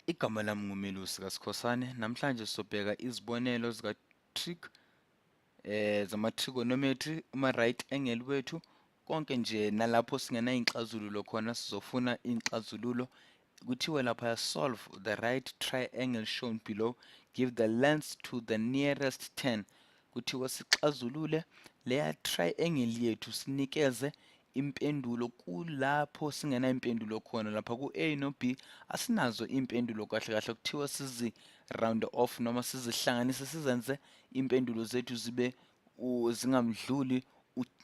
Igama lami nguMelusi kaSikhosana. Namhlanje sobheka izibonelo zika-trig zama-trigonometry, uma-right angle wethu, konke nje nalapho singena iy'nxazululo khona sizofuna iy'nxazululo. Kuthiwe laphaya solve the right triangle shown below, give the length to the nearest 10. Kuthiwa sixazulule leya triangle yethu sinikeze impendulo kulapho singena impendulo khona. Lapha ku-A no B asinazo impendulo kahle kahle, kuthiwa sizi round off noma sizihlanganise sizenze impendulo zethu zibe zingamdluli u-10,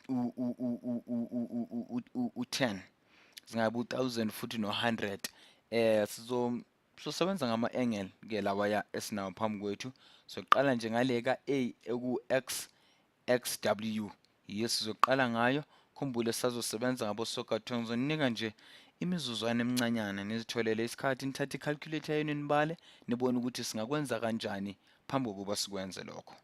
zingabi u-1000 futhi no-100. Sizosebenza ngama-angle ke lawaya esinawo phambi kwethu. Soqala nje ngale ka-A eku-X XW, yiyo sizoqala ngayo. Khumbule sazosebenza ngabo-SOHCAHTOA. Ngizoninika nje imizuzwana emincanyana nizitholele isikhathi, nithathe i-calculator yenu nibale, nibone ukuthi singakwenza kanjani phambi kokuba sikwenze lokho.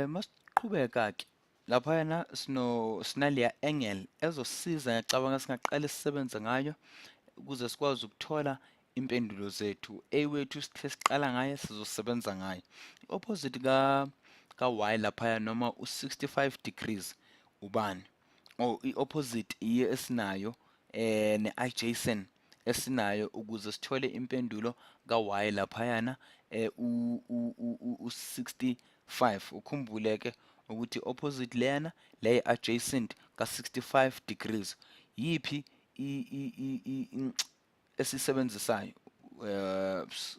Masiqhubeka-ke laphayana sinaleya angle ezosisiza, ngiyacabanga singaqala sisebenze ngayo ukuze sikwazi ukuthola impendulo zethu. A wethu sithe siqala ngayo sizosebenza ngayo. I-opposite ka-y laphaya noma u-65 degrees ubani? I-opposite iyo esinayo ne-adjacent esinayo ukuze sithole impendulo ka-y laphayana u-65. Ukhumbule-ke ukuthi opposite leyana le adjacent ka-65 degrees. Yiphi esisebenzisayo?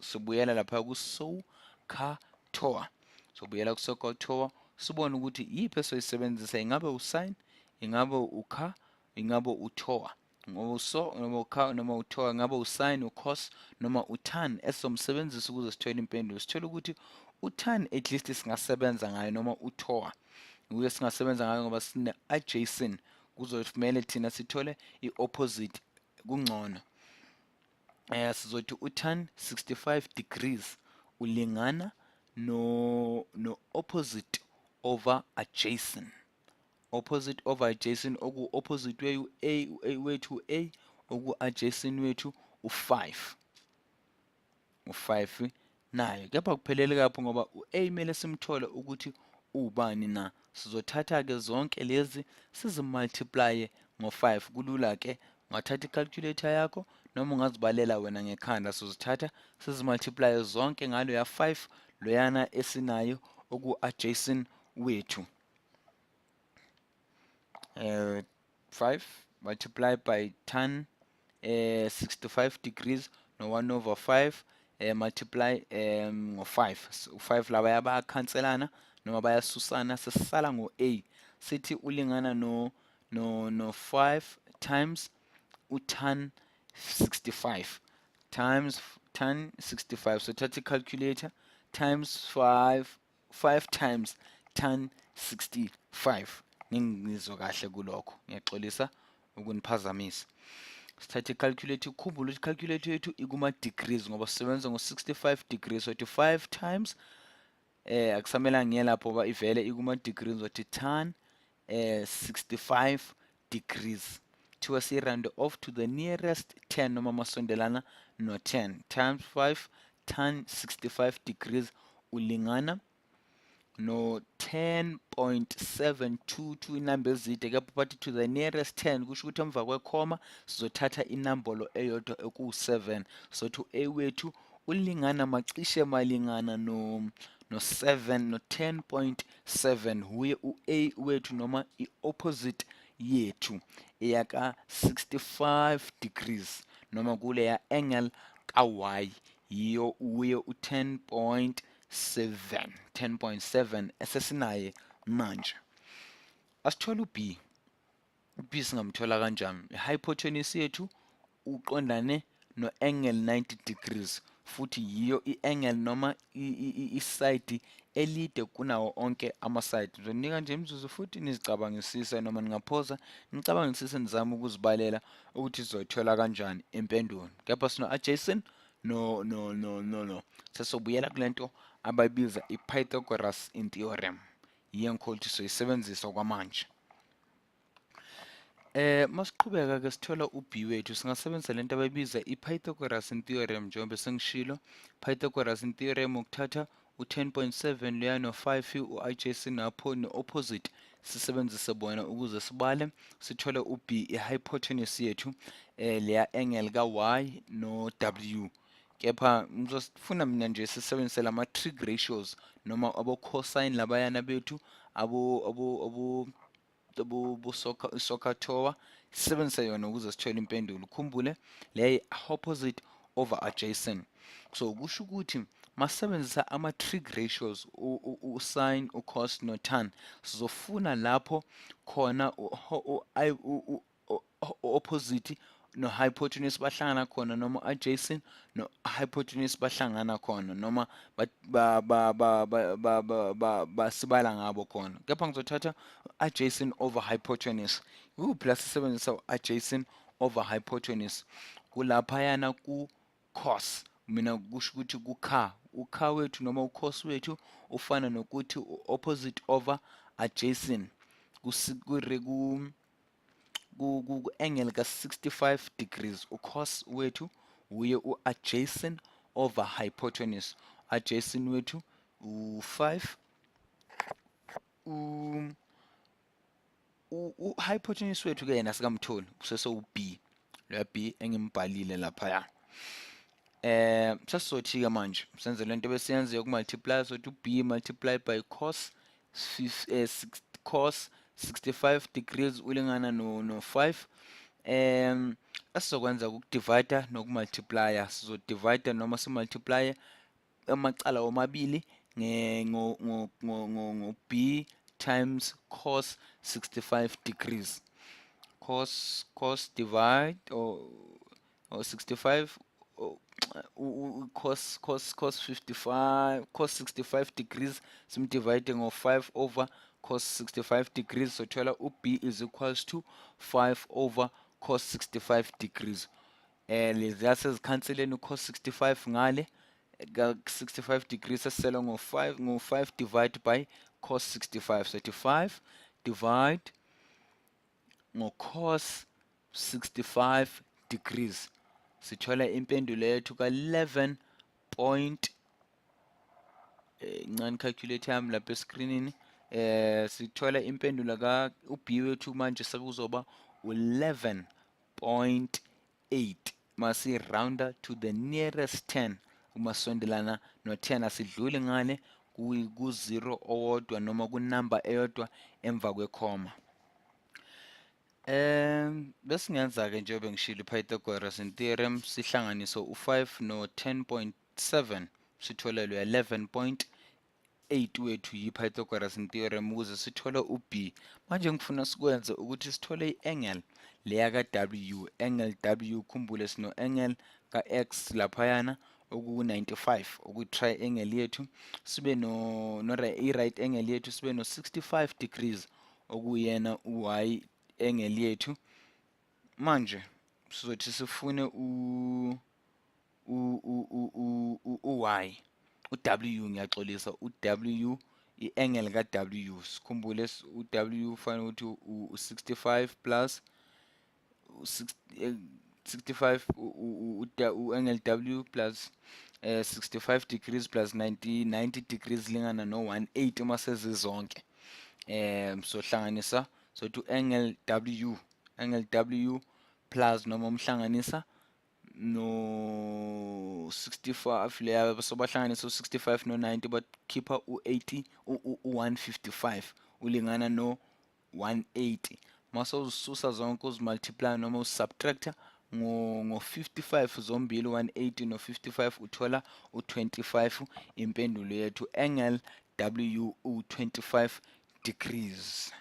Sobuyela lapha ku-SOHCAHTOA. Sobuyela ku-SOHCAHTOA sibone ukuthi yiphi esoyisebenzisa, ingabe u-sin, ingabe u-CA, ingabe u-TOA. Ngoba u-SO noma u-CA noma u-TOA, ingabe u-sin, u-cos noma u-tan esizomsebenzisa ukuze sithole impendulo. Sithole ukuthi u-tan at least singasebenza ngayo, noma u-TOA uye singasebenza ngayo ngoba sine-adjacent. Kuzofanele thina sithole i-opposite kungcono. Sizothi u-tan 65 degrees ulingana no-opposite over adjacent. Opposite over adjacent, oku-opposite wethu A, oku-adjacent wethu u-5. U-5 nayo, kepha kuphelele kapho ngoba u-A kumele simthole ukuthi ubani na. Sizothatha-ke zonke lezi sizimultiplye ngo-5. Kulula-ke, ungathatha i-calculator yakho noma ungazibalela wena ngekhanda. Sizothatha sizimultiplye zonke ngalo ya-5 loyana esinayo oku-adjacent wethu. 5 multiplied by tan 65 degrees no 1 over 5 multiply ngo-5. U-5 la bayakhanselana noma bayasusana, sesisala ngo-A. Sithi ulingana no 5 times u-tan 65 times tan 65. So thatha i-calculator times 5 times tan 65. Ngingizwa kahle kulokho, ngiyaxolisa ukuniphazamisa. Sithathe i-calculator. Ukhumbule ukuthi i-calculator yethu ikuma-degrees ngoba sisebenza ngo-65 degrees. So 5 times akusamelanga ngiye lapho ngoba ivele ikuma-degrees. Zothi tan 65 degrees. Kuthiwa siyi-round off to the nearest 10 noma masondelana no-10 times 5 tan 65 degrees ulingana no 10.722. inamba ezide, kepha bathi to the nearest 10 kusho ukuthi emva kwekhoma sizothatha inambolo eyodwa eku-7. So to A wethu ulingana macishe malingana no 10.7. Huye u-A wethu noma i-opposite yethu eyaka 65 degrees noma kuleya angle ka-y, yiyo uye u-10.7 esesinaye manje. Asithole u-B. U-B singamthola kanjani? I-hypotenuse yethu uqondane no-angle 90 degrees, futhi yiyo i-angle noma iside elide kunawo onke ama-side. Ngizonika nje imizuzu futhi nizicabangisise, noma ningaphoza nicabangisise nizame ukuzibalela ukuthi sizoyithola kanjani impendulo. Kepha sino-adjacent no. Sesobuyela kulento abayibiza i-Pythagoras theorem. yengikhona ukuthi soyisebenzisa kwamanje. Masiqhubeka ke sithola u-b wethu singasebenzisa lento abayibiza i-Pythagoras theorem njengoba sengishilo. Pythagoras theorem ukuthatha u-10.7 leya no-5 u-adjacent napho ne-opposite sisebenzise bona ukuze sibale sithole u-b i-hypotenuse yethu leya angle ka-y no-w. Kepha ngizofuna mina nje sisebenzise lama trig ratios noma abo cosine labayana bethu abo SOHCAHTOA sisebenzise yona ukuze sithole impendulo. Ukhumbule le opposite over adjacent. So kusho ukuthi masebenzisa ama trig ratios u-sine, u-cos no-tan, sizofuna lapho khona opposite no-hypotenuse bahlangana khona noma adjacent no-hypotenuse bahlangana khona noma basibala ngabo khona. Kepha ngizothatha adjacent over hypotenuse. Kuphi la sisebenzisa adjacent over hypotenuse? Kulaphayana ku-cos. Mina kusho ukuthi ukha wethu noma u-cos wethu ufana nokuthi opposite over adjacent ku-angle ka-65 degrees. U-cos wethu uye u-adjacent over hypotenuse. Adjacent wethu u-5, u-hypotenuse wethu ke yena sikamtholi usese-b, loya b engimbhalile laphaya. Sesizothi-ke manje senze lento besiyenze yokumultiply, sothi u-b multiplied by cos 65 degrees ulingana no-5. Esizokwenza ukudivide nokumultiplya, sizodivide noma simultiply amacala womabili ngo-b times cos 65 degrees. Cos divide or 65 cos 65 degrees simdivide ngo-5 over cos 65 degrees, so thola u-b is equals to 5 over cos 65 degrees. Leziya sezikhanseleni u-cos 65 ngale ka 65 degrees sesisele ngo-5 divide by cos 65, so 5 divide ngo-cos 65 degrees. Sithola impendulo yethu ka-11 point incane calculator yami lapha escreenini. Sithola impendulo ka u-b wethu manje sekuzoba u-11.8 masi rounda to the nearest 10. Uma sondelana no-10 asidluli ngane ku-0 owodwa noma ku-number eyodwa emva kwekhoma. Besingenza-ke njengoba ngishilo i-Pythagoras theorem sihlanganise u-5 no-10.7 sithole lo 11.8 wethu yi-Pythagoras theorem ukuze sithole u-b. Manje ngifuna sikwenze ukuthi sithole i-angle leya ka-w. Angle w, khumbule sino-angle ka-x laphayana oku-95 oku-triangle yethu, sibe i-right angle yethu sibe no-65 degrees okuyena u-y angle yethu. Manje sizothi sifune u-y, u-w ngiyaxolisa, u-w i-angle ka-w. Sikhumbule u-w ufana ukuthi u-65 plus 65 u-angle w plus 65 degrees plus 90 degrees lingana no-180 uma sezizonke. Sohlanganisa sothi u-angle w plus noma umhlanganisa no-65 leya sobahlanganisa u-65 no-90 bakhipha u-80 u-155 ulingana no-180. Mase uzisusa zonke uzimultiply noma uzisubtracta ngo-55 zombili, 180 no-55 uthola u-25. Impendulo yethu angle w u-25 degrees.